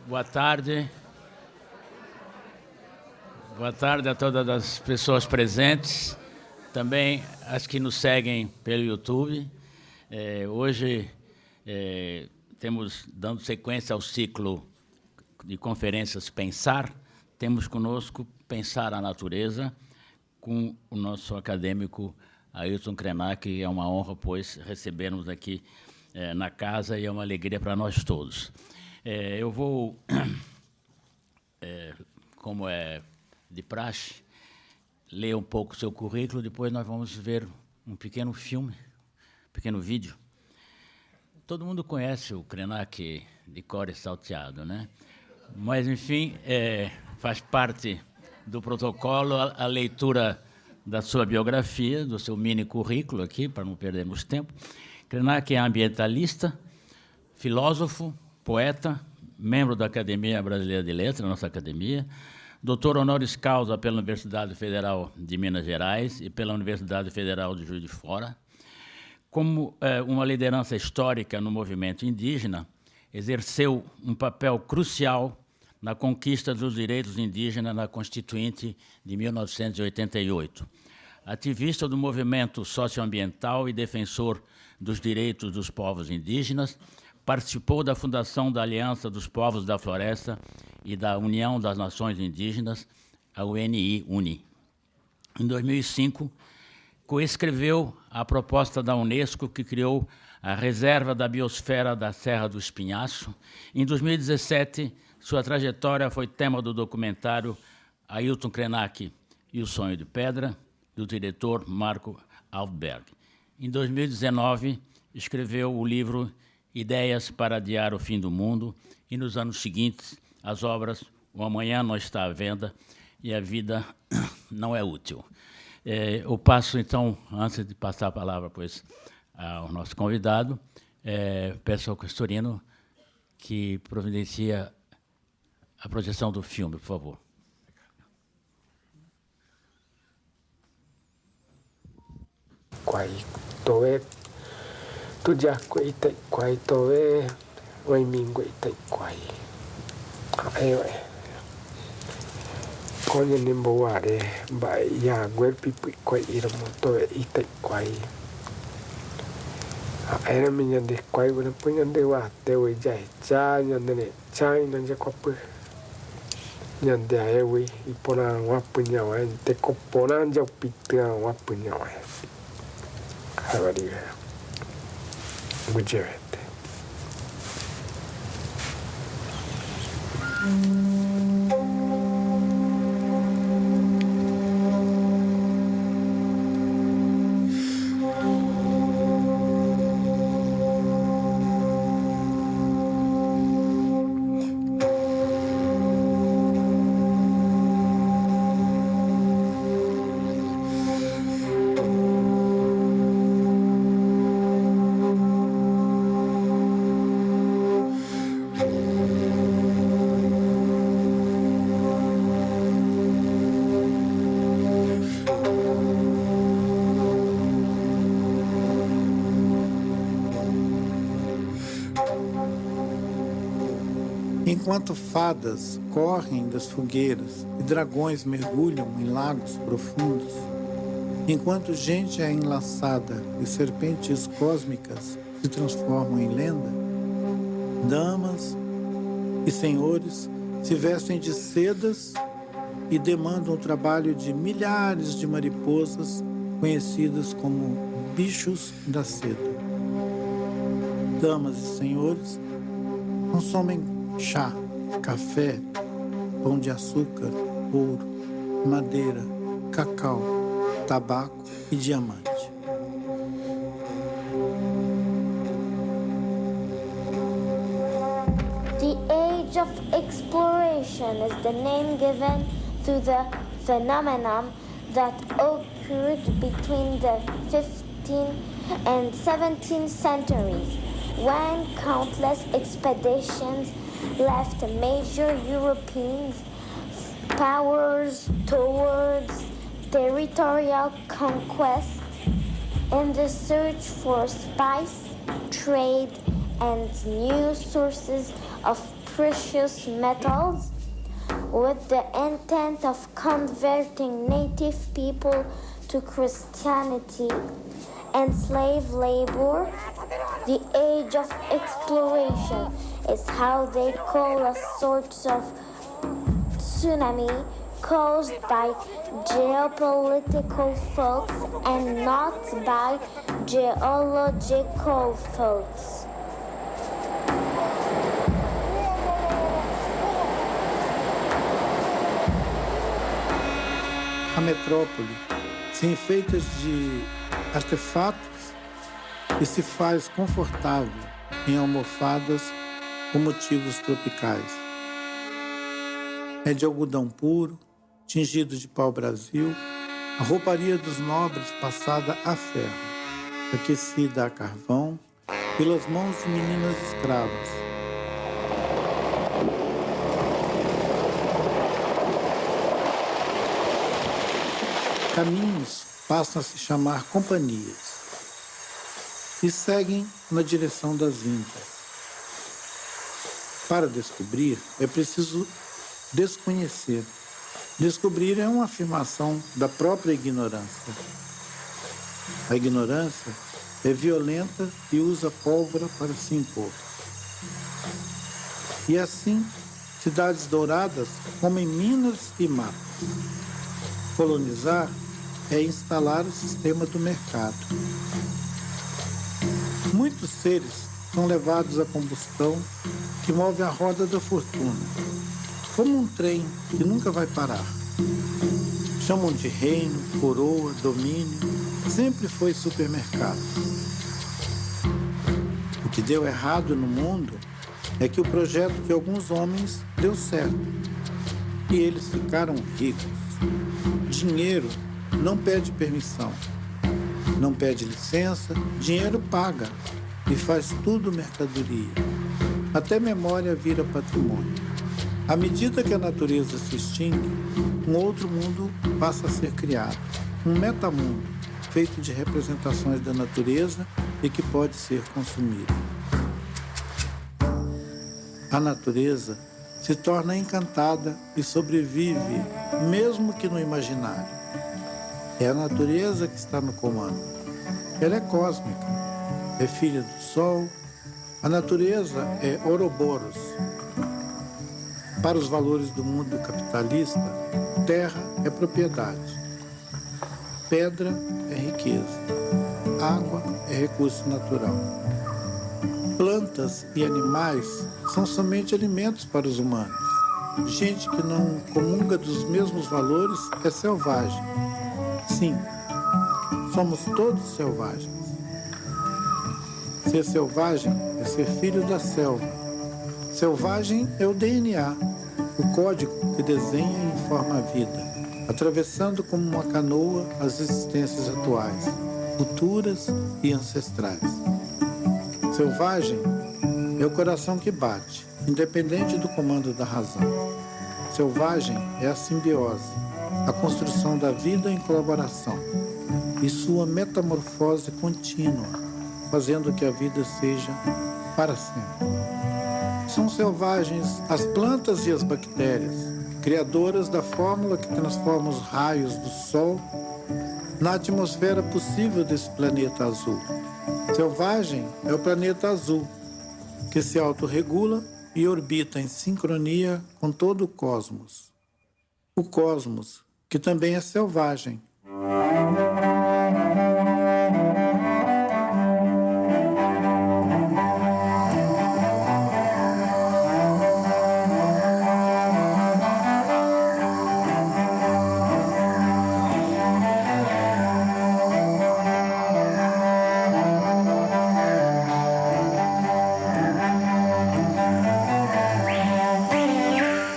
Boa tarde. Boa tarde a todas as pessoas presentes, também as que nos seguem pelo YouTube. Hoje temos, dando sequência ao ciclo de conferências Pensar, temos conosco Pensar a Natureza, com o nosso acadêmico Ailton Krenak. É uma honra, pois, recebermos aqui na casa e é uma alegria para nós todos. Eu vou, como é de praxe, ler um pouco o seu currículo, depois nós vamos ver um pequeno filme, um pequeno vídeo. Todo mundo conhece o Krenak de cor e salteado, né? Mas, enfim, faz parte do protocolo a leitura da sua biografia, do seu mini currículo aqui, para não perdermos tempo. Krenak é ambientalista, filósofo, poeta, membro da Academia Brasileira de Letras, nossa academia, doutor honoris causa pela Universidade Federal de Minas Gerais e pela Universidade Federal de Juiz de Fora. Como uma liderança histórica no movimento indígena, exerceu um papel crucial na conquista dos direitos indígenas na Constituinte de 1988. Ativista do movimento socioambiental e defensor dos direitos dos povos indígenas, participou da fundação da Aliança dos Povos da Floresta e da União das Nações Indígenas, a UNI. Em 2005, coescreveu a proposta da Unesco que criou a Reserva da Biosfera da Serra do Espinhaço. Em 2017, sua trajetória foi tema do documentário Ailton Krenak e o Sonho de Pedra, do diretor Marco Alberg. Em 2019, escreveu o livro Ideias para Adiar o Fim do Mundo, e nos anos seguintes, as obras O Amanhã Não Está à Venda e A Vida Não é Útil. Eu passo, então, antes de passar a palavra, pois, ao nosso convidado, peço ao Castorino que providencia a projeção do filme, por favor. Quai toe tu já quai tai quai toe oi mingue tai quai ai konya nimbo ware bai ya gwer pipi quai ira moto e tai quai era minha de quai quando punha de wa te oi jai cha nyande ne chai nanja kopu nyande ai wi ipona wa punya wa te kopona ja pitia wa punya wa Havaria Gujarat. Enquanto fadas correm das fogueiras e dragões mergulham em lagos profundos, enquanto gente é enlaçada e serpentes cósmicas se transformam em lenda, damas e senhores se vestem de sedas e demandam o trabalho de milhares de mariposas conhecidas como bichos da seda. Damas e senhores consomem chá, café, pão de açúcar, ouro, madeira, cacau, tabaco e diamante. The age of exploration is the name given to the phenomenon that occurred between the 15th and 17th centuries, when countless expeditions left major European powers towards territorial conquest in the search for spice, trade, and new sources of precious metals with the intent of converting native people to Christianity and slave labor. The age of exploration is how they call a sort of tsunami caused by geopolitical faults and not by geological faults. A metrópole se enfeita de artefatos e se faz confortável em almofadas com motivos tropicais. É de algodão puro, tingido de pau-brasil, a rouparia dos nobres passada a ferro, aquecida a carvão pelas mãos de meninas escravas. Caminhos passam a se chamar companhias e seguem na direção das Índias. Para descobrir, é preciso desconhecer. Descobrir é uma afirmação da própria ignorância. A ignorância é violenta e usa pólvora para se impor. E assim, cidades douradas comem minas e matas. Colonizar é instalar o sistema do mercado. Muitos seres são levados à combustão que move a roda da fortuna, como um trem que nunca vai parar. Chamam de reino, coroa, domínio, sempre foi supermercado. O que deu errado no mundo é que o projeto de alguns homens deu certo e eles ficaram ricos. Dinheiro não pede permissão, não pede licença, dinheiro paga e faz tudo mercadoria. Até memória vira patrimônio. À medida que a natureza se extingue, um outro mundo passa a ser criado. Um metamundo, feito de representações da natureza e que pode ser consumido. A natureza se torna encantada e sobrevive, mesmo que no imaginário. É a natureza que está no comando. Ela é cósmica, é filha do Sol. A natureza é Ouroboros. Para os valores do mundo capitalista, terra é propriedade, pedra é riqueza, água é recurso natural. Plantas e animais são somente alimentos para os humanos. Gente que não comunga dos mesmos valores é selvagem. Sim, somos todos selvagens. Ser selvagem é ser filho da selva. Selvagem é o DNA, o código que desenha e informa a vida, atravessando como uma canoa as existências atuais, futuras e ancestrais. Selvagem é o coração que bate, independente do comando da razão. Selvagem é a simbiose, a construção da vida em colaboração e sua metamorfose contínua, fazendo que a vida seja para sempre. São selvagens as plantas e as bactérias, criadoras da fórmula que transforma os raios do Sol na atmosfera possível desse planeta azul. Selvagem é o planeta azul, que se autorregula e orbita em sincronia com todo o cosmos. O cosmos, que também é selvagem.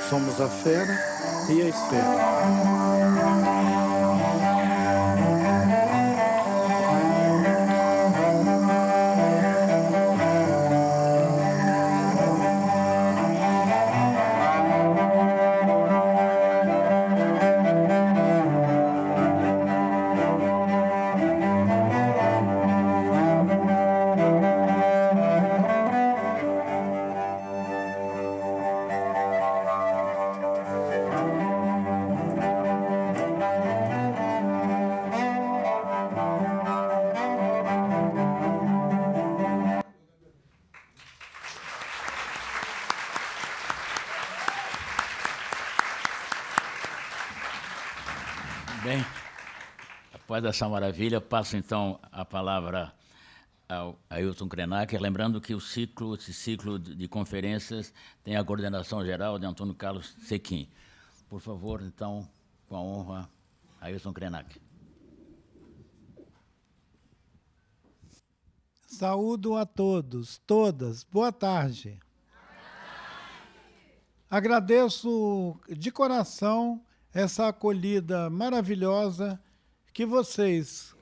Somos a fera e a esfera. Bem, após essa maravilha, passo então a palavra ao Ailton Krenak, lembrando que esse ciclo de conferências tem a coordenação geral de Antônio Carlos Sequim. Por favor, então, com a honra, Ailton Krenak. Saúdo a todos, todas. Boa tarde. Agradeço de coração essa acolhida maravilhosa que vocês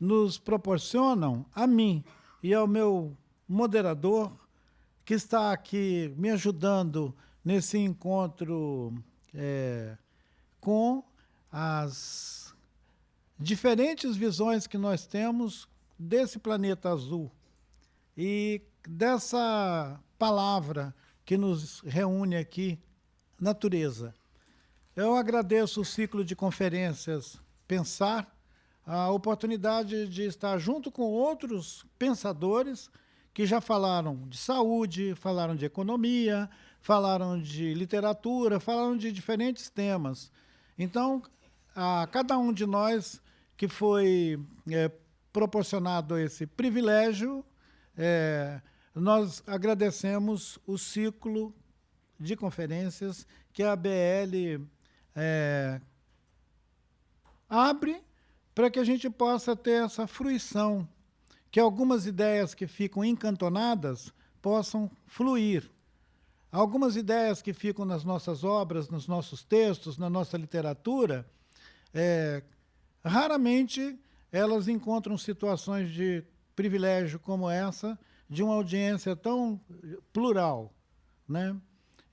nos proporcionam, a mim e ao meu moderador, que está aqui me ajudando nesse encontro com as diferentes visões que nós temos desse planeta azul e dessa palavra que nos reúne aqui, natureza. Eu agradeço o ciclo de conferências Pensar, a oportunidade de estar junto com outros pensadores que já falaram de saúde, falaram de economia, falaram de literatura, falaram de diferentes temas. Então, a cada um de nós que foi proporcionado esse privilégio, nós agradecemos o ciclo de conferências que a ABL abre para que a gente possa ter essa fruição, que algumas ideias que ficam encantonadas possam fluir. Algumas ideias que ficam nas nossas obras, nos nossos textos, na nossa literatura, raramente elas encontram situações de privilégio como essa, de uma audiência tão plural, né?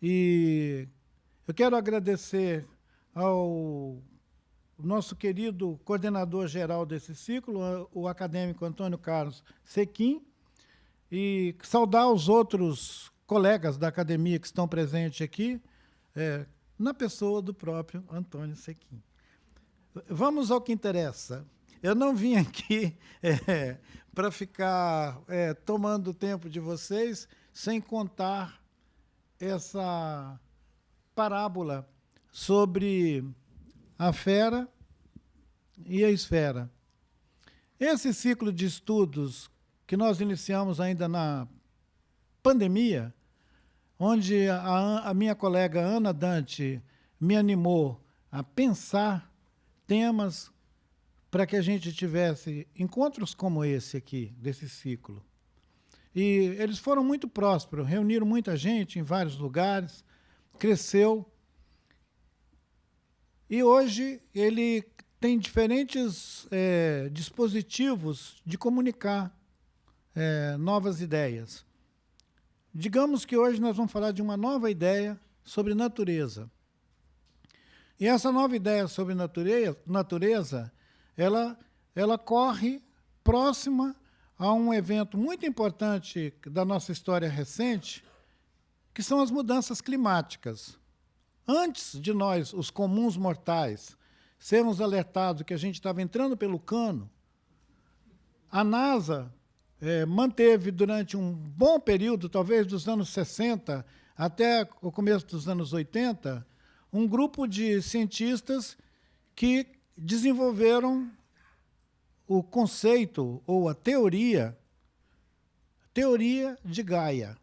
E eu quero agradecer ao nosso querido coordenador-geral desse ciclo, o acadêmico Antônio Carlos Sequim, e saudar os outros colegas da academia que estão presentes aqui, na pessoa do próprio Antônio Sequim. Vamos ao que interessa. Eu não vim aqui para ficar tomando o tempo de vocês sem contar essa parábola sobre a fera e a esfera. Esse ciclo de estudos que nós iniciamos ainda na pandemia, onde a minha colega Ana Dante me animou a pensar temas para que a gente tivesse encontros como esse aqui, desse ciclo. E eles foram muito prósperos, reuniram muita gente em vários lugares, cresceu. E hoje ele tem diferentes dispositivos de comunicar novas ideias. Digamos que hoje nós vamos falar de uma nova ideia sobre natureza. E essa nova ideia sobre natureza ela corre próxima a um evento muito importante da nossa história recente, que são as mudanças climáticas. Antes de nós, os comuns mortais, sermos alertados que a gente estava entrando pelo cano, a NASA manteve durante um bom período, talvez dos anos 60 até o começo dos anos 80, um grupo de cientistas que desenvolveram o conceito ou a teoria de Gaia.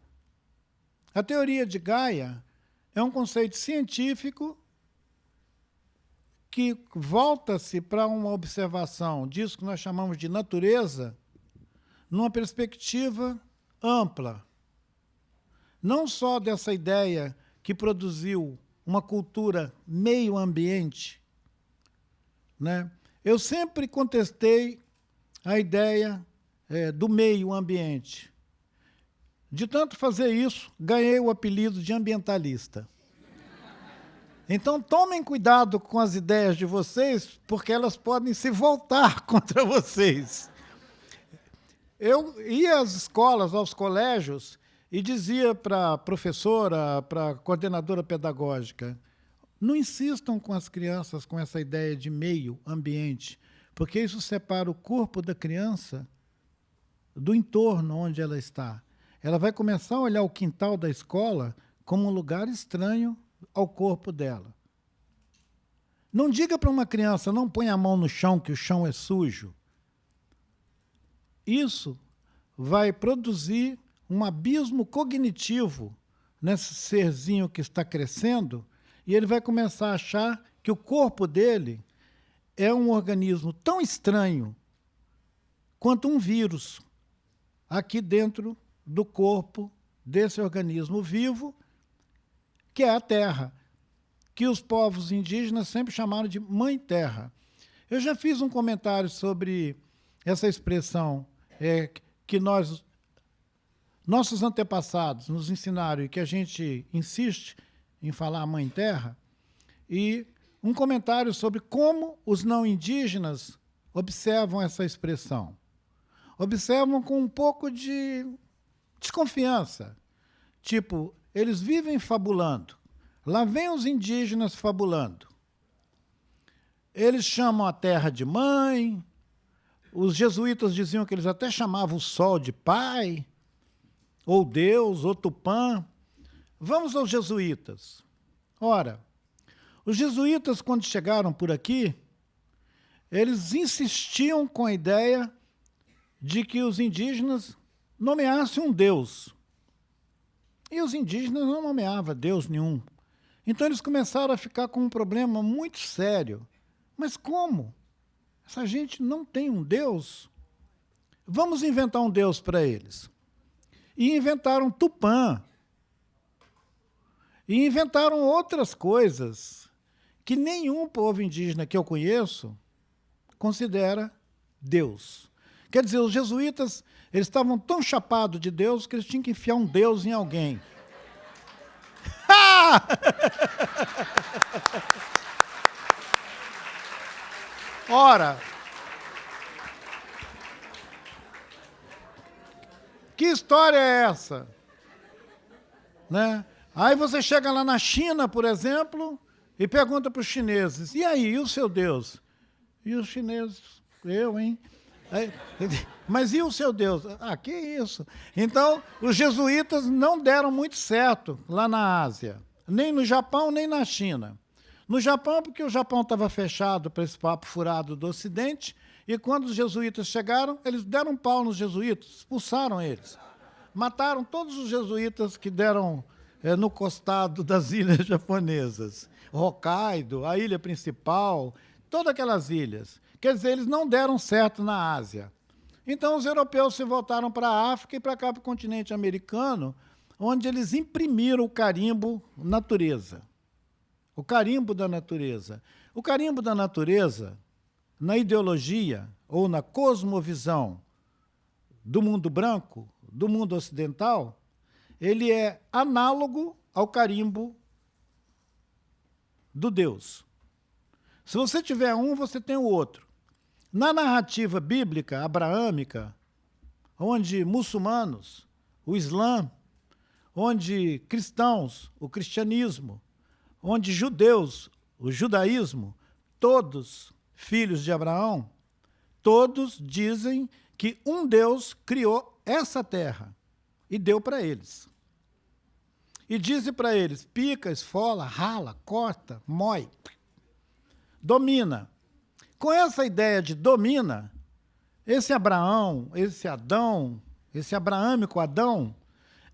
A teoria de Gaia é um conceito científico que volta-se para uma observação disso que nós chamamos de natureza, numa perspectiva ampla. Não só dessa ideia que produziu uma cultura meio ambiente, né? Eu sempre contestei a ideia do meio ambiente. De tanto fazer isso, ganhei o apelido de ambientalista. Então, tomem cuidado com as ideias de vocês, porque elas podem se voltar contra vocês. Eu ia às escolas, aos colégios, e dizia para a professora, para a coordenadora pedagógica, não insistam com as crianças com essa ideia de meio ambiente, porque isso separa o corpo da criança do entorno onde ela está. Ela vai começar a olhar o quintal da escola como um lugar estranho ao corpo dela. Não diga para uma criança, não põe a mão no chão, que o chão é sujo. Isso vai produzir um abismo cognitivo nesse serzinho que está crescendo, e ele vai começar a achar que o corpo dele é um organismo tão estranho quanto um vírus aqui dentro do corpo desse organismo vivo, que é a Terra, que os povos indígenas sempre chamaram de Mãe Terra. Eu já fiz um comentário sobre essa expressão que nossos antepassados nos ensinaram e que a gente insiste em falar Mãe Terra, e um comentário sobre como os não indígenas observam essa expressão. Observam com um pouco de desconfiança. Tipo, eles vivem fabulando. Lá vem os indígenas fabulando. Eles chamam a terra de mãe. Os jesuítas diziam que eles até chamavam o sol de pai, ou Deus, ou Tupã. Vamos aos jesuítas. Ora, os jesuítas, quando chegaram por aqui, eles insistiam com a ideia de que os indígenas nomeassem um Deus. E os indígenas não nomeavam Deus nenhum. Então eles começaram a ficar com um problema muito sério. Mas como? Essa gente não tem um Deus? Vamos inventar um Deus para eles. E inventaram Tupã. E inventaram outras coisas que nenhum povo indígena que eu conheço considera Deus. Quer dizer, os jesuítas, eles estavam tão chapados de Deus que eles tinham que enfiar um Deus em alguém. Ora, que história é essa? Né? Aí você chega lá na China, por exemplo, e pergunta para os chineses, e aí, e o seu Deus? E os chineses, eu, hein? Aí, mas e o seu Deus? Ah, que isso? Então, os jesuítas não deram muito certo lá na Ásia, nem no Japão, nem na China. No Japão, porque o Japão estava fechado para esse papo furado do Ocidente, e quando os jesuítas chegaram, eles deram um pau nos jesuítas, expulsaram eles. Mataram todos os jesuítas que deram no costado das ilhas japonesas. Hokkaido, a ilha principal, todas aquelas ilhas. Quer dizer, eles não deram certo na Ásia. Então, os europeus se voltaram para a África e para cá, para o continente americano, onde eles imprimiram o carimbo natureza. O carimbo da natureza. O carimbo da natureza, na ideologia ou na cosmovisão do mundo branco, do mundo ocidental, ele é análogo ao carimbo do Deus. Se você tiver um, você tem o outro. Na narrativa bíblica abraâmica, onde muçulmanos, o Islã, onde cristãos, o cristianismo, onde judeus, o judaísmo, todos filhos de Abraão, todos dizem que um Deus criou essa terra e deu para eles. E disse para eles, pica, esfola, rala, corta, mói, domina. Com essa ideia de domina, esse Abraão, esse Adão, esse abraâmico Adão,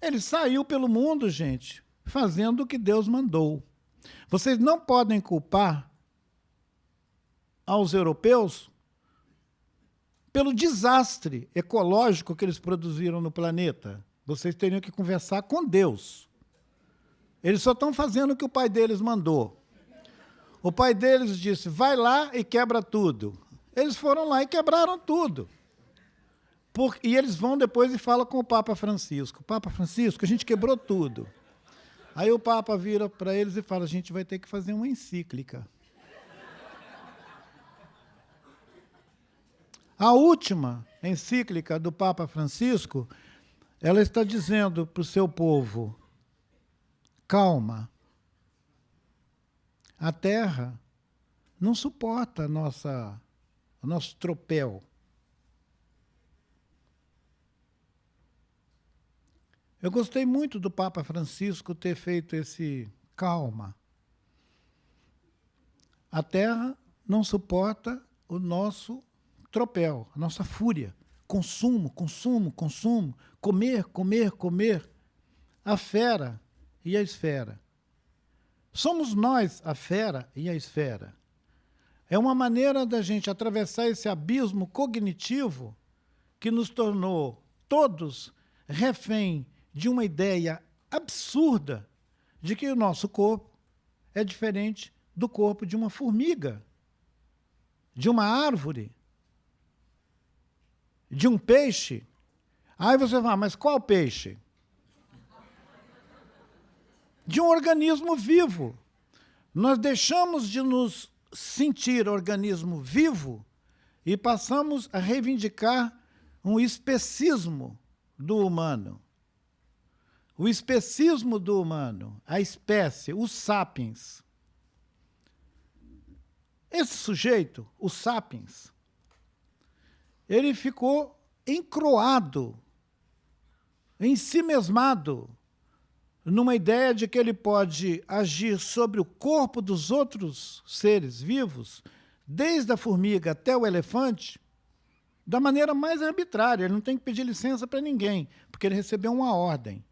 ele saiu pelo mundo, gente, fazendo o que Deus mandou. Vocês não podem culpar aos europeus pelo desastre ecológico que eles produziram no planeta. Vocês teriam que conversar com Deus. Eles só estão fazendo o que o pai deles mandou. O pai deles disse, vai lá e quebra tudo. Eles foram lá e quebraram tudo. E eles vão depois e falam com o Papa Francisco. Papa Francisco, a gente quebrou tudo. Aí o Papa vira para eles e fala, a gente vai ter que fazer uma encíclica. A última encíclica do Papa Francisco, ela está dizendo para o seu povo, calma, a Terra não suporta o nosso tropel. Eu gostei muito do Papa Francisco ter feito esse calma. a Terra não suporta o nosso tropel, a nossa fúria. Consumo, consumo, consumo, comer, comer, comer. A fera e a esfera. Somos nós a fera e a esfera. É uma maneira da gente atravessar esse abismo cognitivo que nos tornou todos refém de uma ideia absurda de que o nosso corpo é diferente do corpo de uma formiga, de uma árvore, de um peixe. Aí você fala, mas qual peixe? De um organismo vivo. Nós deixamos de nos sentir organismo vivo e passamos a reivindicar um especismo do humano. O especismo do humano, a espécie, os sapiens. Esse sujeito, o sapiens, ele ficou encroado, ensimesmado, numa ideia de que ele pode agir sobre o corpo dos outros seres vivos, desde a formiga até o elefante, da maneira mais arbitrária. Ele não tem que pedir licença para ninguém, porque ele recebeu uma ordem.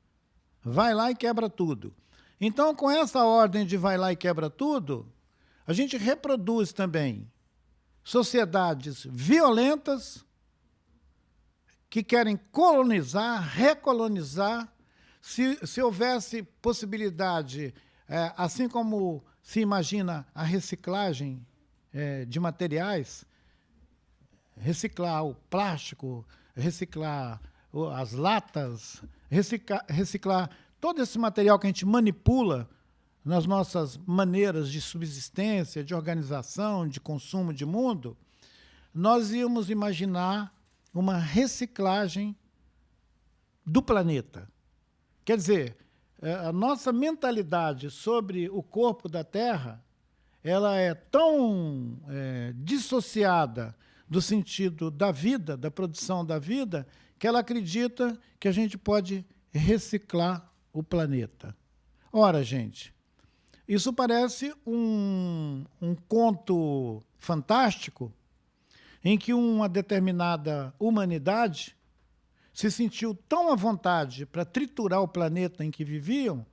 Vai lá e quebra tudo. Então, com essa ordem de vai lá e quebra tudo, a gente reproduz também sociedades violentas que querem colonizar, recolonizar. Se houvesse possibilidade, assim como se imagina a reciclagem de materiais, reciclar o plástico, reciclar as latas, reciclar todo esse material que a gente manipula nas nossas maneiras de subsistência, de organização, de consumo de mundo, nós íamos imaginar uma reciclagem do planeta. Quer dizer, a nossa mentalidade sobre o corpo da Terra, ela é tão dissociada do sentido da vida, da produção da vida, que ela acredita que a gente pode reciclar o planeta. Ora, gente, isso parece um conto fantástico em que uma determinada humanidade se sentiu tão à vontade para triturar o planeta em que viviam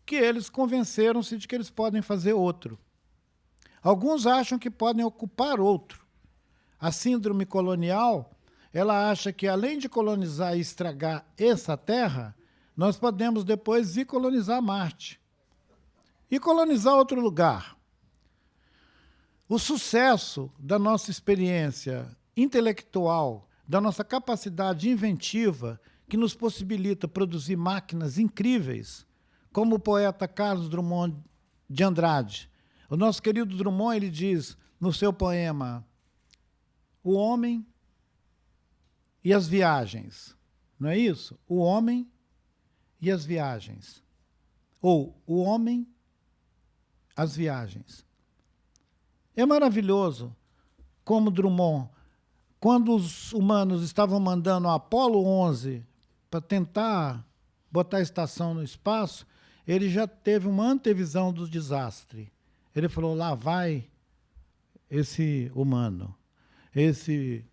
que eles convenceram-se de que eles podem fazer outro. Alguns acham que podem ocupar outro. A síndrome colonial, ela acha que, além de colonizar e estragar essa Terra, nós podemos depois ir colonizar Marte e colonizar outro lugar. O sucesso da nossa experiência intelectual, da nossa capacidade inventiva, que nos possibilita produzir máquinas incríveis, como o poeta Carlos Drummond de Andrade. O nosso querido Drummond, ele diz no seu poema O Homem e as Viagens. Não é isso? O Homem e as Viagens. Ou O Homem, as Viagens. É maravilhoso como Drummond, quando os humanos estavam mandando o Apolo 11 para tentar botar a estação no espaço, ele já teve uma antevisão do desastre. Ele falou, lá vai esse humano, esse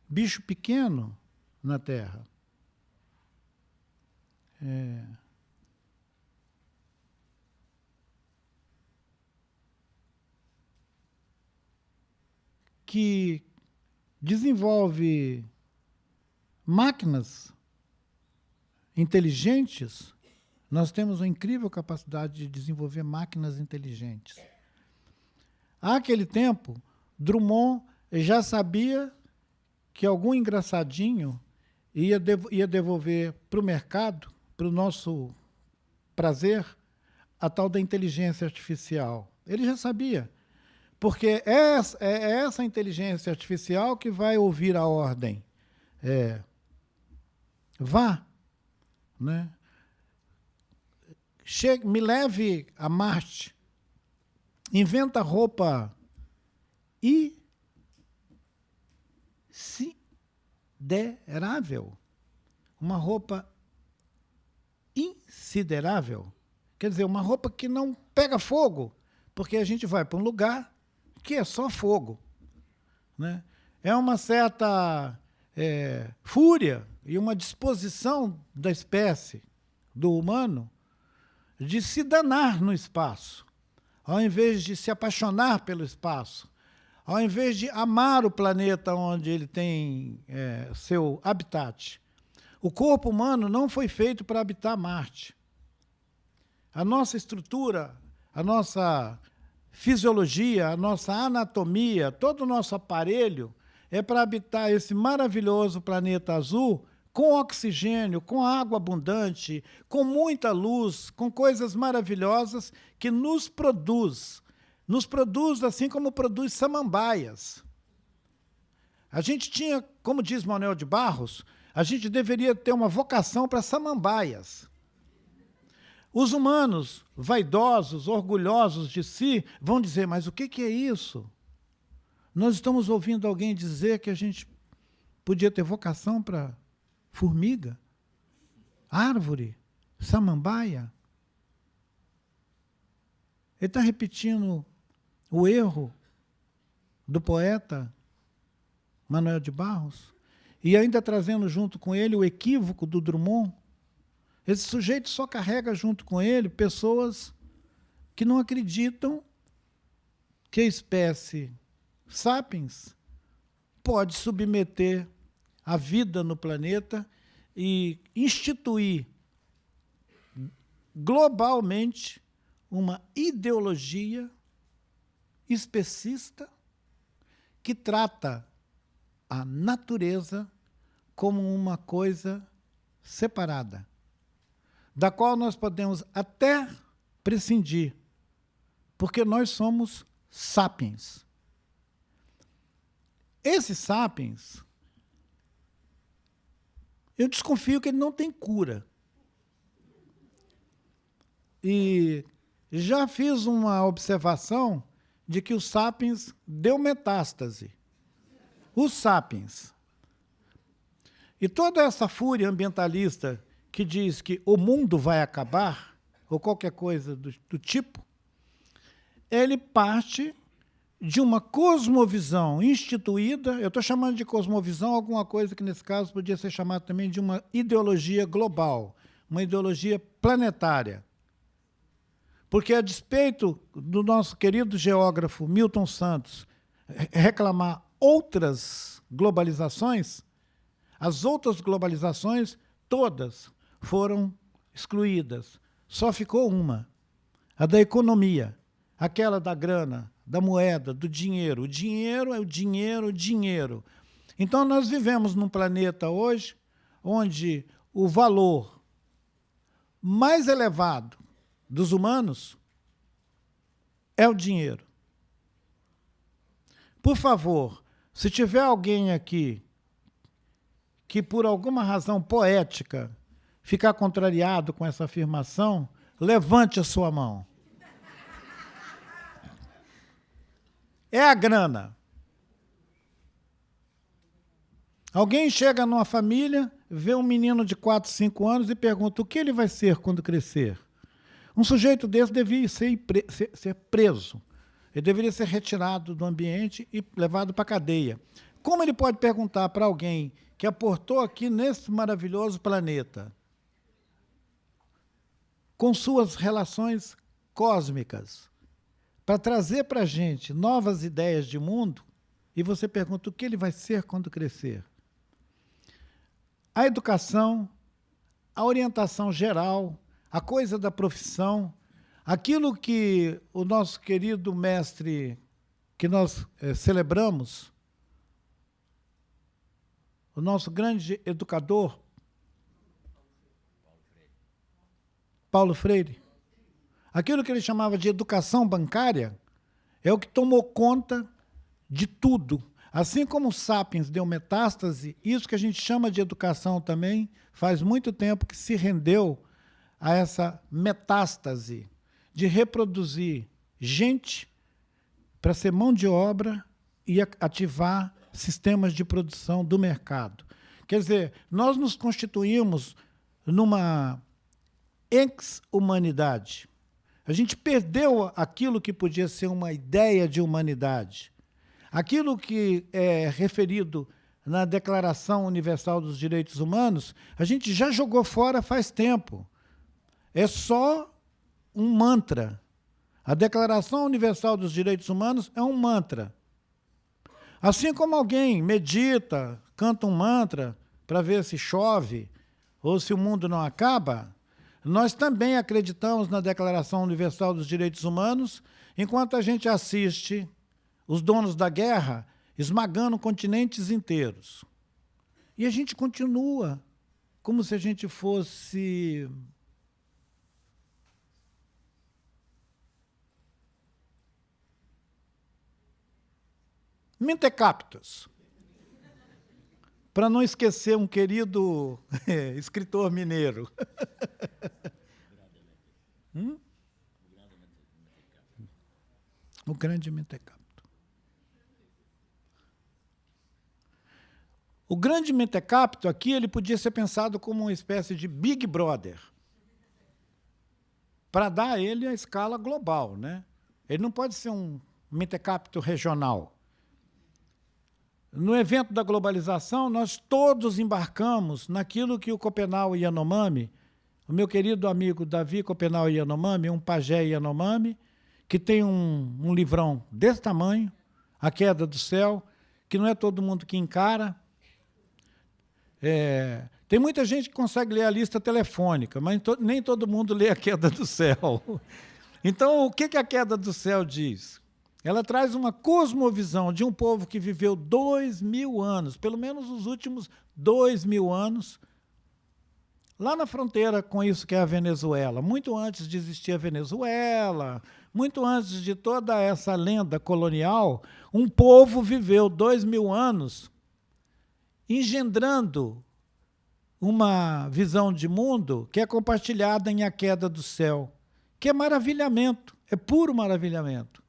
bicho pequeno na Terra. Que desenvolve máquinas inteligentes. Nós temos uma incrível capacidade de desenvolver máquinas inteligentes. Àquele tempo, Drummond já sabia que algum engraçadinho ia devolver para o mercado, para o nosso prazer, a tal da inteligência artificial. Ele já sabia. Porque é essa inteligência artificial que vai ouvir a ordem. Vá, né? Me leve a Marte. Inventa roupa insiderável. Uma roupa insiderável. Quer dizer, uma roupa que não pega fogo, porque a gente vai para um lugar que é só fogo, né? É uma certa fúria e uma disposição da espécie, do humano, de se danar no espaço, ao invés de se apaixonar pelo espaço, ao invés de amar o planeta onde ele tem seu habitat. O corpo humano não foi feito para habitar Marte. A nossa estrutura, a nossa fisiologia, a nossa anatomia, todo o nosso aparelho é para habitar esse maravilhoso planeta azul com oxigênio, com água abundante, com muita luz, com coisas maravilhosas que nos produz assim como produz samambaias. A gente tinha, como diz Manuel de Barros, a gente deveria ter uma vocação para samambaias. Os humanos, vaidosos, orgulhosos de si, vão dizer, mas o que é isso? Nós estamos ouvindo alguém dizer que a gente podia ter vocação para formiga, árvore, samambaia. Ele está repetindo o erro do poeta Manuel de Barros e ainda trazendo junto com ele o equívoco do Drummond. Esse sujeito só carrega junto com ele pessoas que não acreditam que a espécie sapiens pode submeter a vida no planeta e instituir globalmente uma ideologia especista que trata a natureza como uma coisa separada, da qual nós podemos até prescindir, porque nós somos sapiens. Esse sapiens, eu desconfio que ele não tem cura. E já fiz uma observação de que o sapiens deu metástase. Os sapiens. E toda essa fúria ambientalista que diz que o mundo vai acabar, ou qualquer coisa do tipo, ele parte de uma cosmovisão instituída, eu estou chamando de cosmovisão alguma coisa que, nesse caso, podia ser chamada também de uma ideologia global, uma ideologia planetária. Porque, a despeito do nosso querido geógrafo Milton Santos reclamar outras globalizações, as outras globalizações, todas foram excluídas. Só ficou uma, a da economia, aquela da grana, da moeda, do dinheiro. O dinheiro é o dinheiro, o dinheiro. Então, nós vivemos num planeta hoje onde o valor mais elevado dos humanos é o dinheiro. Por favor, se tiver alguém aqui que, por alguma razão poética, ficar contrariado com essa afirmação, levante a sua mão. É a grana. Alguém chega numa família, vê um menino de 4, 5 anos e pergunta o que ele vai ser quando crescer. Um sujeito desse deveria ser preso. Ele deveria ser retirado do ambiente e levado para a cadeia. Como ele pode perguntar para alguém que aportou aqui nesse maravilhoso planeta, com suas relações cósmicas, para trazer para a gente novas ideias de mundo, e você pergunta o que ele vai ser quando crescer? A educação, a orientação geral, a coisa da profissão, aquilo que o nosso querido mestre, que nós celebramos, o nosso grande educador, Paulo Freire, aquilo que ele chamava de educação bancária, é o que tomou conta de tudo. Assim como o Sapiens deu metástase, isso que a gente chama de educação também, faz muito tempo que se rendeu a essa metástase de reproduzir gente para ser mão de obra e ativar sistemas de produção do mercado. Quer dizer, nós nos constituímos numa ex-humanidade. A gente perdeu aquilo que podia ser uma ideia de humanidade. Aquilo que é referido na Declaração Universal dos Direitos Humanos, a gente já jogou fora faz tempo. É só um mantra. A Declaração Universal dos Direitos Humanos é um mantra. Assim como alguém medita, canta um mantra para ver se chove ou se o mundo não acaba, nós também acreditamos na Declaração Universal dos Direitos Humanos, enquanto a gente assiste os donos da guerra esmagando continentes inteiros. E a gente continua como se a gente fosse mentecaptos. Para não esquecer um querido escritor mineiro. O grande mentecapto. O grande mentecapto aqui ele podia ser pensado como uma espécie de Big Brother, para dar a ele a escala global, né? Ele não pode ser um mentecapto regional. No evento da globalização, nós todos embarcamos naquilo que o Copenau Yanomami, o meu querido amigo Davi Copenau Yanomami, um pajé Yanomami, que tem um livrão desse tamanho, A Queda do Céu, que não é todo mundo que encara. Tem muita gente que consegue ler a lista telefônica, mas nem todo mundo lê A Queda do Céu. Então, o que a Queda do Céu diz? Ela traz uma cosmovisão de um povo que viveu 2000 anos, pelo menos os últimos 2000 anos, lá na fronteira com isso que é a Venezuela. Muito antes de existir a Venezuela, muito antes de toda essa lenda colonial, um povo viveu 2000 anos engendrando uma visão de mundo que é compartilhada em A Queda do Céu, que é maravilhamento, é puro maravilhamento.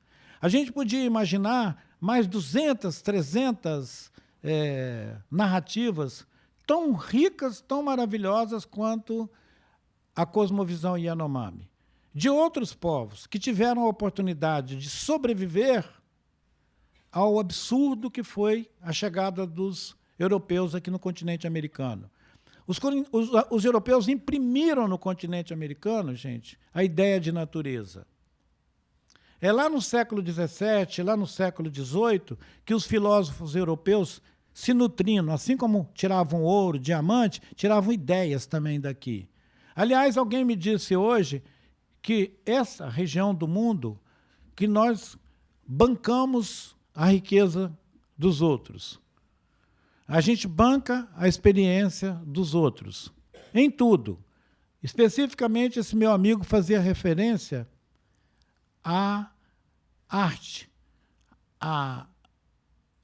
A gente podia imaginar mais 200, 300 narrativas tão ricas, tão maravilhosas quanto a cosmovisão Yanomami, de outros povos que tiveram a oportunidade de sobreviver ao absurdo que foi a chegada dos europeus aqui no continente americano. Os europeus imprimiram no continente americano, gente, a ideia de natureza. É lá no século XVII, lá no século XVIII, que os filósofos europeus se nutrindo, assim como tiravam ouro, diamante, tiravam ideias também daqui. Aliás, alguém me disse hoje que essa região do mundo, que nós bancamos a riqueza dos outros. A gente banca a experiência dos outros, em tudo. Especificamente, esse meu amigo fazia referência à arte, a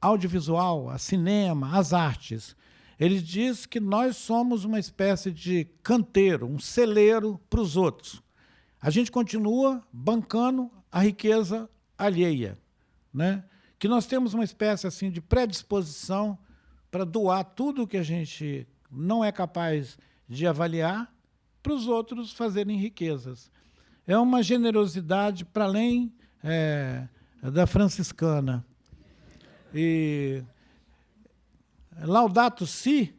audiovisual, a cinema, as artes. Ele diz que nós somos uma espécie de canteiro, um celeiro para os outros. A gente continua bancando a riqueza alheia, né? Que nós temos uma espécie assim de predisposição para doar tudo o que a gente não é capaz de avaliar para os outros fazerem riquezas. É uma generosidade para além da franciscana. E Laudato Si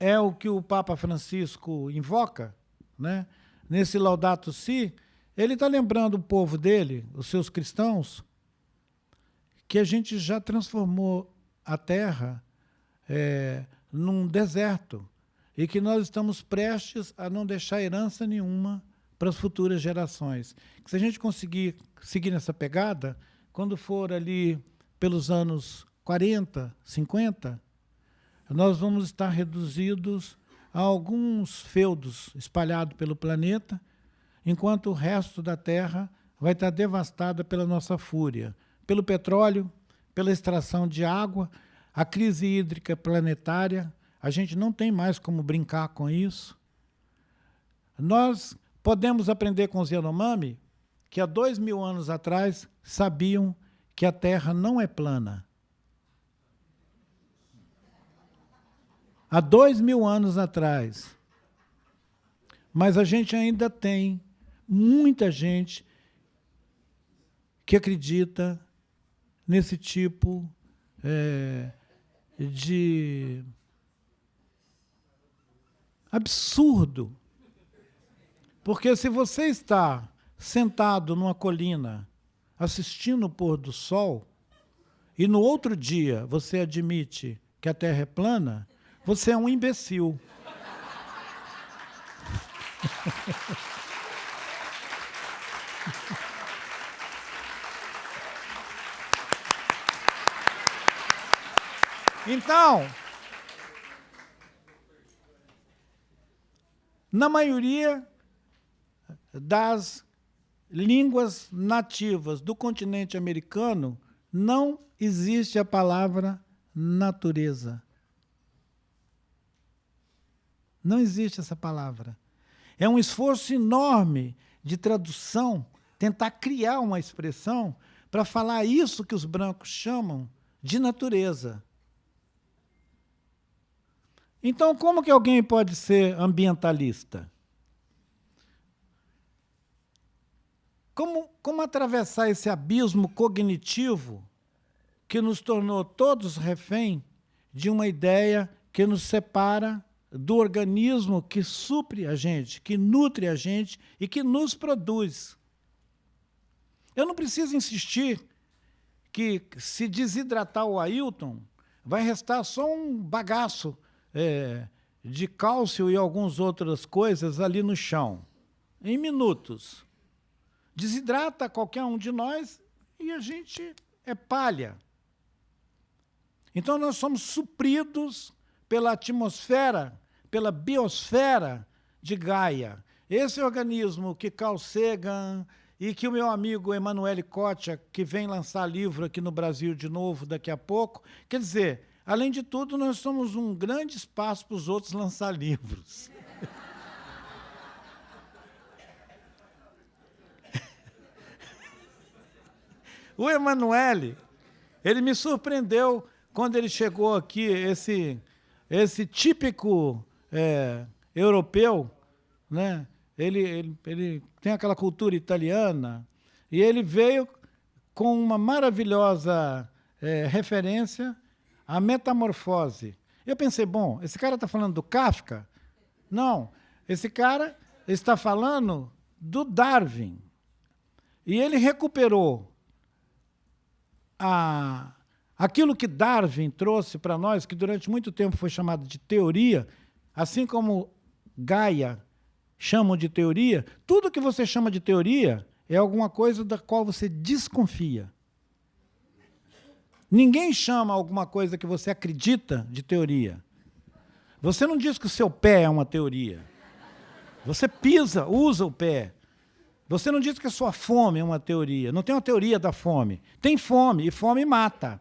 é o que o Papa Francisco invoca, né? Nesse Laudato Si, ele está lembrando o povo dele, os seus cristãos, que a gente já transformou a Terra num deserto e que nós estamos prestes a não deixar herança nenhuma para as futuras gerações. Que se a gente conseguir seguir nessa pegada, quando for ali pelos anos 40, 50, nós vamos estar reduzidos a alguns feudos espalhados pelo planeta, enquanto o resto da Terra vai estar devastada pela nossa fúria, pelo petróleo, pela extração de água, a crise hídrica planetária. A gente não tem mais como brincar com isso. Nós podemos aprender com os Yanomami, que há 2000 anos atrás sabiam que a Terra não é plana. Há 2000 anos atrás. Mas a gente ainda tem muita gente que acredita nesse tipo de absurdo. Porque se você está sentado numa colina assistindo o pôr do sol e no outro dia você admite que a Terra é plana, você é um imbecil. Então, na maioria das línguas nativas do continente americano, não existe a palavra natureza. Não existe essa palavra. É um esforço enorme de tradução, tentar criar uma expressão para falar isso que os brancos chamam de natureza. Então, como que alguém pode ser ambientalista? Como atravessar esse abismo cognitivo que nos tornou todos refém de uma ideia que nos separa do organismo que supre a gente, que nutre a gente e que nos produz? Eu não preciso insistir que, se desidratar o Ailton, vai restar só um bagaço de cálcio e algumas outras coisas ali no chão, em minutos. Desidrata qualquer um de nós e a gente é palha. Então, nós somos supridos pela atmosfera, pela biosfera de Gaia. Esse organismo que Carl Sagan e que o meu amigo Emanuele Cotcha, que vem lançar livro aqui no Brasil de novo daqui a pouco, quer dizer, além de tudo, nós somos um grande espaço para os outros lançar livros. O Emanuele, ele me surpreendeu quando ele chegou aqui, esse típico europeu, né? Ele tem aquela cultura italiana, e ele veio com uma maravilhosa referência à metamorfose. Eu pensei, bom, esse cara está falando do Kafka? Não, esse cara está falando do Darwin. E ele recuperou aquilo que Darwin trouxe para nós, que durante muito tempo foi chamado de teoria, assim como Gaia chamam de teoria. Tudo que você chama de teoria é alguma coisa da qual você desconfia. Ninguém chama alguma coisa que você acredita de teoria. Você não diz que o seu pé é uma teoria. Você pisa, usa o pé. Você não diz que a sua fome é uma teoria. Não tem uma teoria da fome. Tem fome, e fome mata.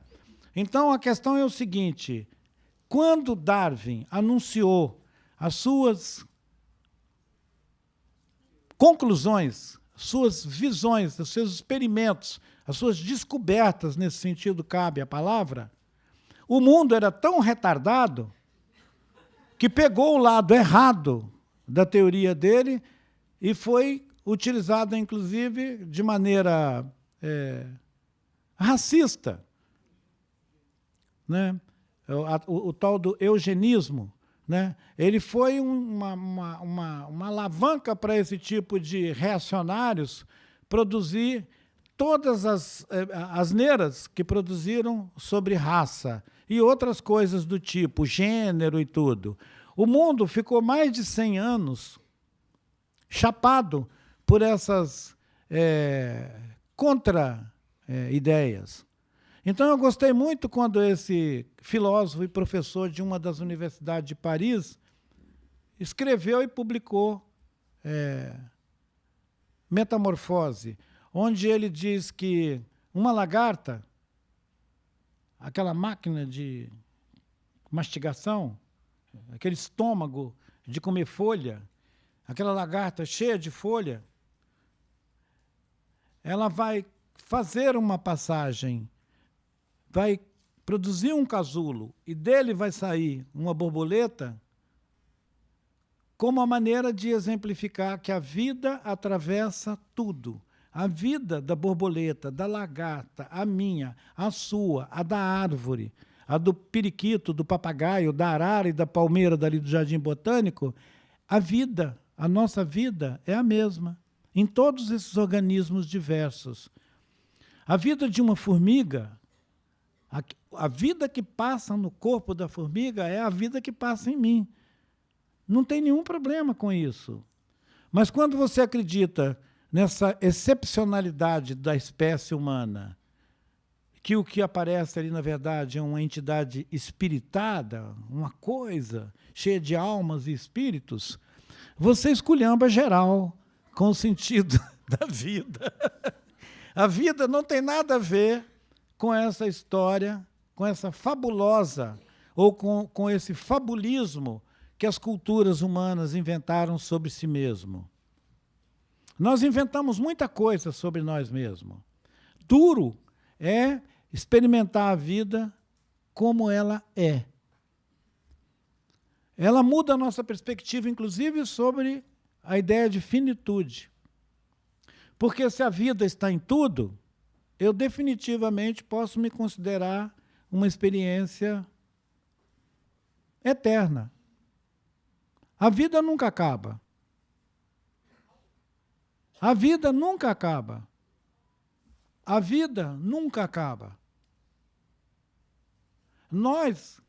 Então, a questão é o seguinte: quando Darwin anunciou as suas conclusões, suas visões, os seus experimentos, as suas descobertas, nesse sentido cabe a palavra, o mundo era tão retardado que pegou o lado errado da teoria dele e foi utilizada, inclusive, de maneira racista, né? O tal do eugenismo, né? Ele foi uma alavanca para esse tipo de reacionários produzir todas as asneiras que produziram sobre raça e outras coisas do tipo, gênero e tudo. O mundo ficou mais de 100 anos chapado por essas contra-ideias. Então, eu gostei muito quando esse filósofo e professor de uma das universidades de Paris escreveu e publicou Metamorfose, onde ele diz que uma lagarta, aquela máquina de mastigação, aquele estômago de comer folha, aquela lagarta cheia de folha, ela vai fazer uma passagem, vai produzir um casulo, e dele vai sair uma borboleta como a maneira de exemplificar que a vida atravessa tudo. A vida da borboleta, da lagarta, a minha, a sua, a da árvore, a do periquito, do papagaio, da arara e da palmeira dali do Jardim Botânico, a vida, a nossa vida é a mesma, em todos esses organismos diversos. A vida de uma formiga, a vida que passa no corpo da formiga é a vida que passa em mim. Não tem nenhum problema com isso. Mas quando você acredita nessa excepcionalidade da espécie humana, que o que aparece ali, na verdade, é uma entidade espiritada, uma coisa cheia de almas e espíritos, você esculhamba geral com o sentido da vida. A vida não tem nada a ver com essa história, com essa fabulosa, ou com esse fabulismo que as culturas humanas inventaram sobre si mesmo. Nós inventamos muita coisa sobre nós mesmos. Duro é experimentar a vida como ela é. Ela muda a nossa perspectiva, inclusive, sobre a ideia de finitude. Porque se a vida está em tudo, eu definitivamente posso me considerar uma experiência eterna. A vida nunca acaba. A vida nunca acaba. A vida nunca acaba. Nós,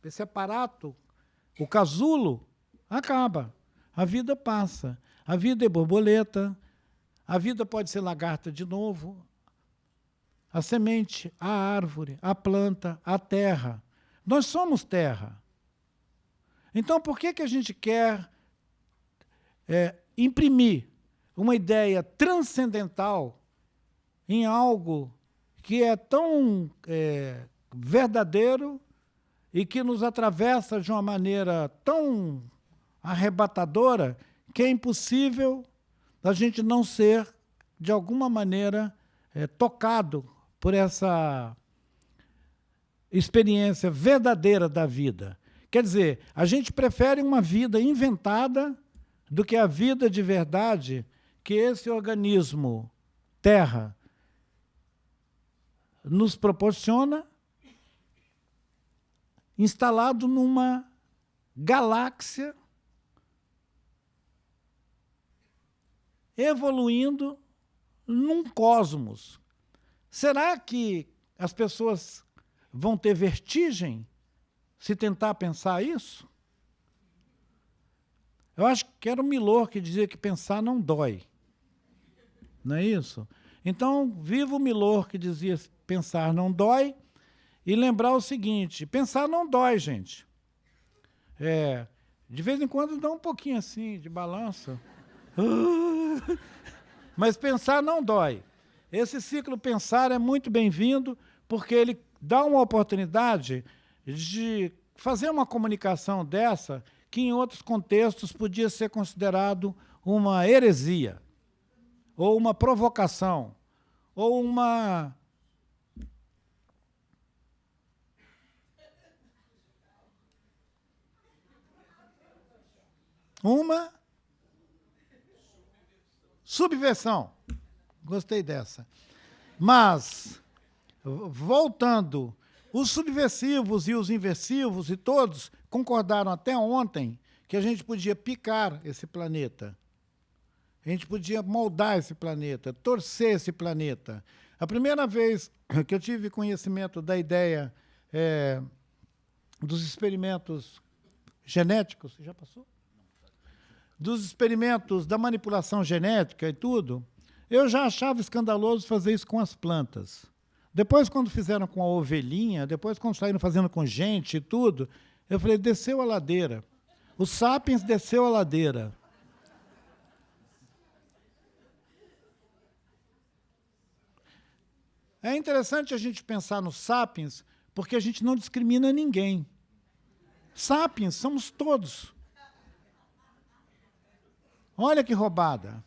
esse aparato, o casulo, acaba. A vida passa. A vida é borboleta. A vida pode ser lagarta de novo. A semente, a árvore, a planta, a terra. Nós somos terra. Então, por que a gente quer imprimir uma ideia transcendental em algo que é tão verdadeiro e que nos atravessa de uma maneira tão arrebatadora que é impossível a gente não ser, de alguma maneira, tocado por essa experiência verdadeira da vida. Quer dizer, a gente prefere uma vida inventada do que a vida de verdade que esse organismo Terra nos proporciona, instalado numa galáxia, evoluindo num cosmos. Será que as pessoas vão ter vertigem se tentar pensar isso? Eu acho que era o Milor que dizia que pensar não dói. Não é isso? Então, viva o Milor que dizia pensar não dói, e lembrar o seguinte, pensar não dói, gente. De vez em quando dá um pouquinho assim, de balanço. Mas pensar não dói. Esse ciclo pensar é muito bem-vindo, porque ele dá uma oportunidade de fazer uma comunicação dessa que, em outros contextos, podia ser considerado uma heresia, ou uma provocação, ou uma subversão. Gostei dessa. Mas, voltando, os subversivos e os inversivos, e todos concordaram até ontem que a gente podia picar esse planeta. A gente podia moldar esse planeta, torcer esse planeta. A primeira vez que eu tive conhecimento da ideia dos experimentos genéticos, já passou? Dos experimentos da manipulação genética e tudo, eu já achava escandaloso fazer isso com as plantas. Depois, quando fizeram com a ovelhinha, depois, quando saíram fazendo com gente e tudo, eu falei, desceu a ladeira. O Sapiens desceu a ladeira. É interessante a gente pensar no Sapiens, porque a gente não discrimina ninguém. Sapiens somos todos. Olha que roubada.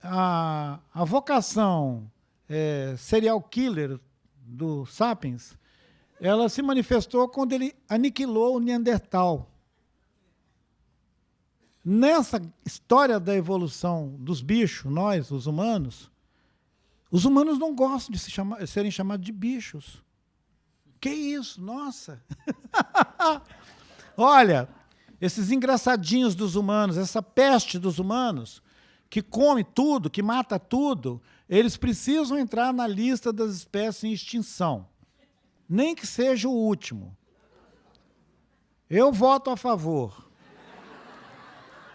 A vocação serial killer do Sapiens ela se manifestou quando ele aniquilou o Neandertal. Nessa história da evolução dos bichos, nós, os humanos não gostam de serem chamados de bichos. Que isso? Nossa! Olha, esses engraçadinhos dos humanos, essa peste dos humanos, que come tudo, que mata tudo, eles precisam entrar na lista das espécies em extinção. Nem que seja o último. Eu voto a favor.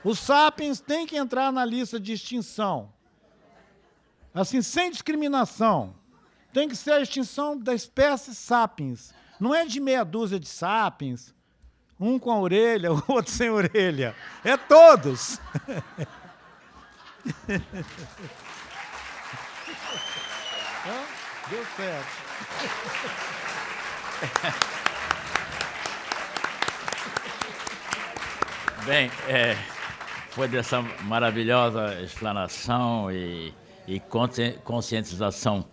Os sapiens têm que entrar na lista de extinção. Assim, sem discriminação. Tem que ser a extinção da espécie sapiens. Não é de meia dúzia de sapiens, um com a orelha, o outro sem orelha. É todos. Deu certo. Bem, foi dessa maravilhosa explanação e conscientização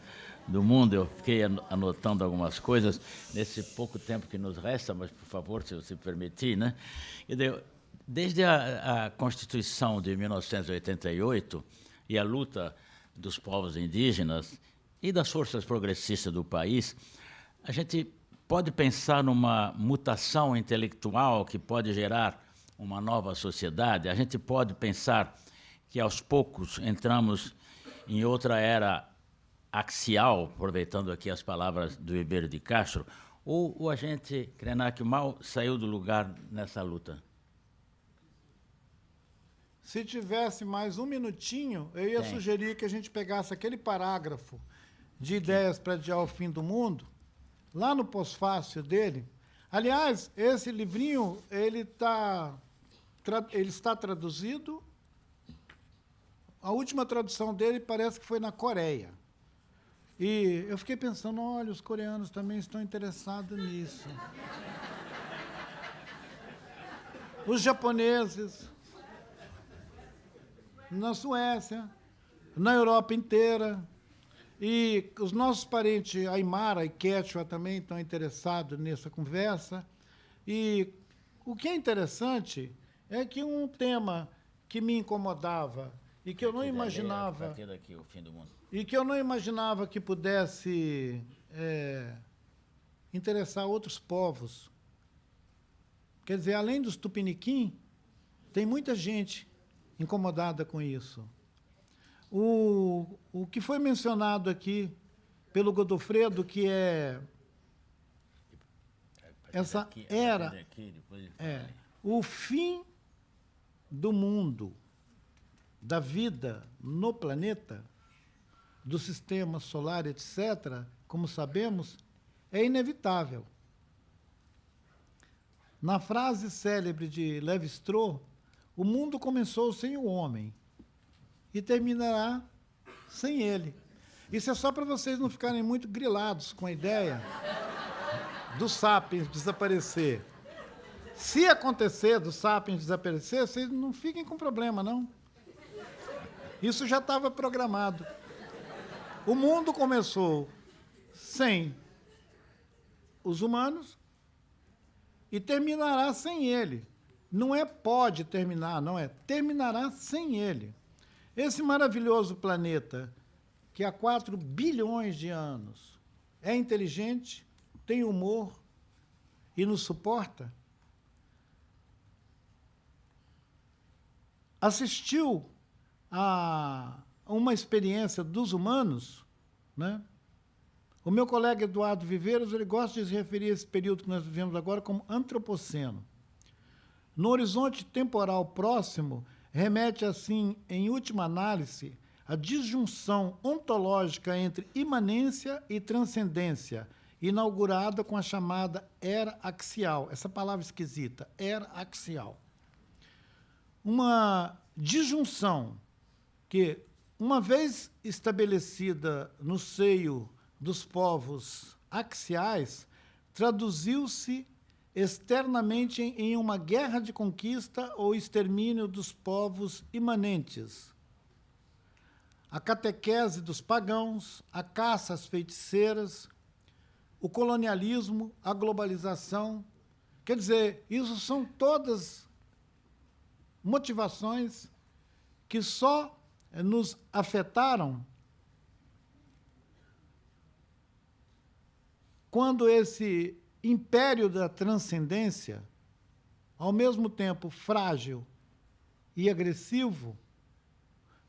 do mundo. Eu fiquei anotando algumas coisas nesse pouco tempo que nos resta, mas, por favor, se você permitir, né? Desde a Constituição de 1988 e a luta dos povos indígenas e das forças progressistas do país, a gente pode pensar numa mutação intelectual que pode gerar uma nova sociedade. A gente pode pensar que, aos poucos, entramos em outra era axial, aproveitando aqui as palavras do Ribeiro de Castro, ou o agente Krenak mal saiu do lugar nessa luta? Se tivesse mais um minutinho, eu ia sugerir que a gente pegasse aquele parágrafo de Ideias para Adiar o Fim do Mundo, lá no pós-fácil dele. Aliás, esse livrinho ele está traduzido. A última tradução dele parece que foi na Coreia. E eu fiquei pensando, olha, os coreanos também estão interessados nisso. Os japoneses, na Suécia, na Europa inteira. E os nossos parentes Aymara e Quechua também estão interessados nessa conversa. E o que é interessante é que um tema que me incomodava e que eu não imaginava... Daqui, o fim do mundo. E que eu não imaginava que pudesse interessar outros povos. Quer dizer, além dos tupiniquim, tem muita gente incomodada com isso. O que foi mencionado aqui pelo Godofredo, que é essa era, o fim do mundo, da vida no planeta, do sistema solar, etc., como sabemos, é inevitável. Na frase célebre de Lévi-Strauss, o mundo começou sem o homem e terminará sem ele. Isso é só para vocês não ficarem muito grilados com a ideia dos sapiens desaparecer. Se acontecer dos sapiens desaparecer, vocês não fiquem com problema, não. Isso já estava programado. O mundo começou sem os humanos e terminará sem ele. Não é pode terminar, não é terminará sem ele. Esse maravilhoso planeta, que há 4 bilhões de anos é inteligente, tem humor e nos suporta, assistiu a uma experiência dos humanos, né? O meu colega Eduardo Viveiros, ele gosta de se referir a esse período que nós vivemos agora como antropoceno. No horizonte temporal próximo, remete, assim, em última análise, a disjunção ontológica entre imanência e transcendência, inaugurada com a chamada era axial. Essa palavra esquisita, era axial. Uma disjunção que, uma vez estabelecida no seio dos povos axiais, traduziu-se externamente em uma guerra de conquista ou extermínio dos povos imanentes. A catequese dos pagãos, a caça às feiticeiras, o colonialismo, a globalização. Quer dizer, isso são todas motivações que só nos afetaram quando esse império da transcendência, ao mesmo tempo frágil e agressivo,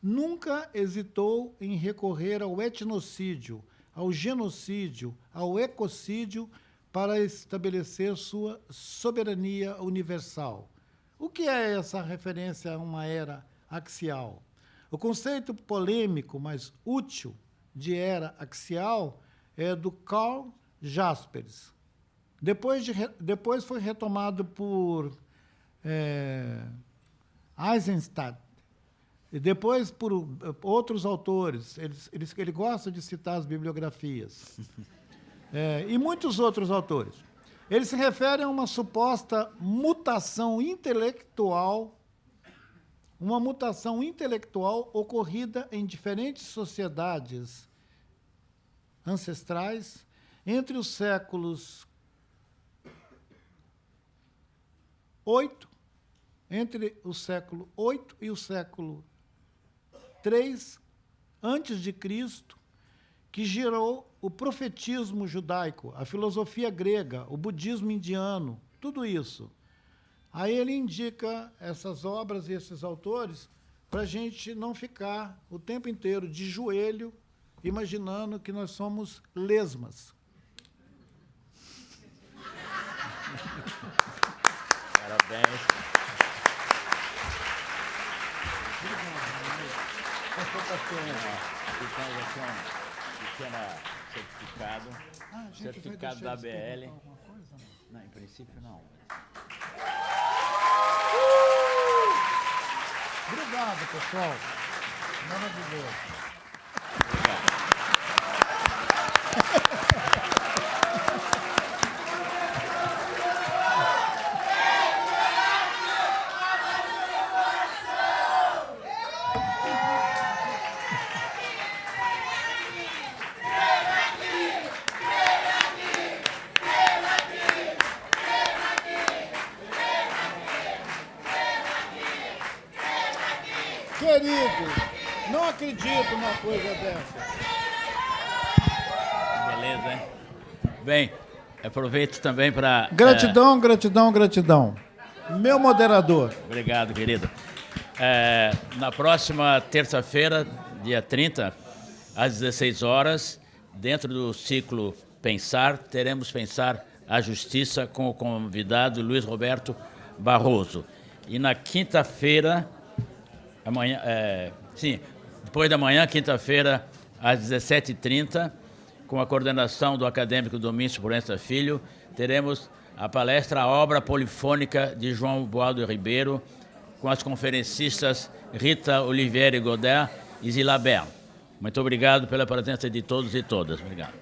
nunca hesitou em recorrer ao etnocídio, ao genocídio, ao ecocídio para estabelecer sua soberania universal. O que é essa referência a uma era axial? O conceito polêmico, mas útil, de era axial é do Karl Jaspers. Depois foi retomado por Eisenstadt, e depois por outros autores. Ele gosta de citar as bibliografias. E muitos outros autores. Ele se refere a uma suposta mutação intelectual, uma mutação intelectual ocorrida em diferentes sociedades ancestrais entre os séculos entre o século VIII e o século III antes de Cristo, que gerou o profetismo judaico, a filosofia grega, o budismo indiano, tudo isso. Aí ele indica essas obras e esses autores para a gente não ficar o tempo inteiro de joelho, imaginando que nós somos lesmas. Parabéns. Pequeno certificado. Certificado da ABL. Não, em princípio não. Obrigado, pessoal. Maravilhoso. Querido, não acredito numa coisa dessa. Beleza, hein? Bem, aproveito também para... Gratidão, gratidão, gratidão. Meu moderador. Obrigado, querido. Na próxima terça-feira, dia 30, às 16 horas, dentro do ciclo Pensar, teremos Pensar a Justiça com o convidado Luiz Roberto Barroso. E na quinta-feira... Amanhã, depois da manhã, quinta-feira, às 17h30, com a coordenação do acadêmico Domingos Proença Filho, teremos a palestra A Obra Polifônica de João Boaldo Ribeiro, com as conferencistas Rita Olivieri Godet e Zila Bell. Muito obrigado pela presença de todos e todas. Obrigado.